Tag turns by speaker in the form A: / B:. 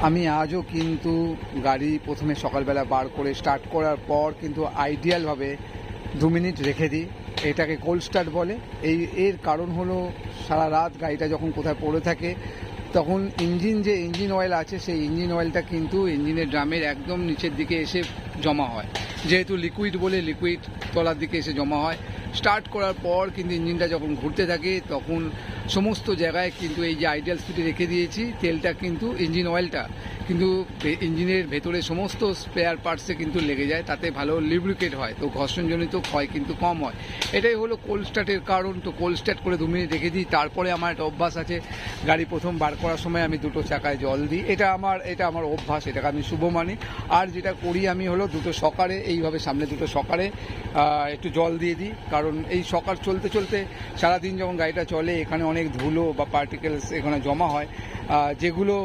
A: আমি আজও কিন্তু গাড়ি প্রথমে সকালবেলা বার করে স্টার্ট করার পর কিন্তু আইডিয়ালভাবে 2 মিনিট রেখে দিই। এটাকে কোল্ড স্টার্ট বলে। এর কারণ হলো সারা রাত গাড়িটা যখন কোথায় পড়ে থাকে তখন ইঞ্জিন অয়েল আছে, সেই ইঞ্জিন অয়েলটা কিন্তু ইঞ্জিনের ড্রামের একদম নিচের দিকে এসে জমা হয়। যেহেতু লিকুইড বলে লিকুইড তলার দিকে এসে জমা হয়। স্টার্ট করার পর কিন্তু ইঞ্জিনটা যখন ঘুরতে থাকে তখন সমস্ত জায়গায় কিন্তু এই যে আইডিয়াল স্পিডে রেখে দিয়েছি তেলটা কিন্তু ইঞ্জিন অয়েলটা কিন্তু ইঞ্জিনের ভেতরে সমস্ত স্পেয়ার পার্টসে কিন্তু লেগে যায়, তাতে ভালো লিব্রিকেট হয়, তো ঘর্ষণজনিত ক্ষয় কিন্তু কম হয়। এটাই হলো কোল্ড স্টার্টের কারণ। তো কোল্ড স্টার্ট করে 2 মিনিট রেখে দিই। তারপরে আমার একটা অভ্যাস আছে, গাড়ি প্রথম বার করার সময় আমি দুটো চাকায় জল দিই। এটা আমার অভ্যাস, এটাকে আমি শুভ মানি। আর যেটা করি আমি হলো দুটো সকারে এইভাবে সামনে দুটো সকারে একটু জল দিয়ে দিই, কারণ এই সকার চলতে চলতে সারাদিন যখন গাড়িটা চলে এখানে অনেক ধুলো বা পার্টিকেলস এখানে জমা হয়, যেগুলো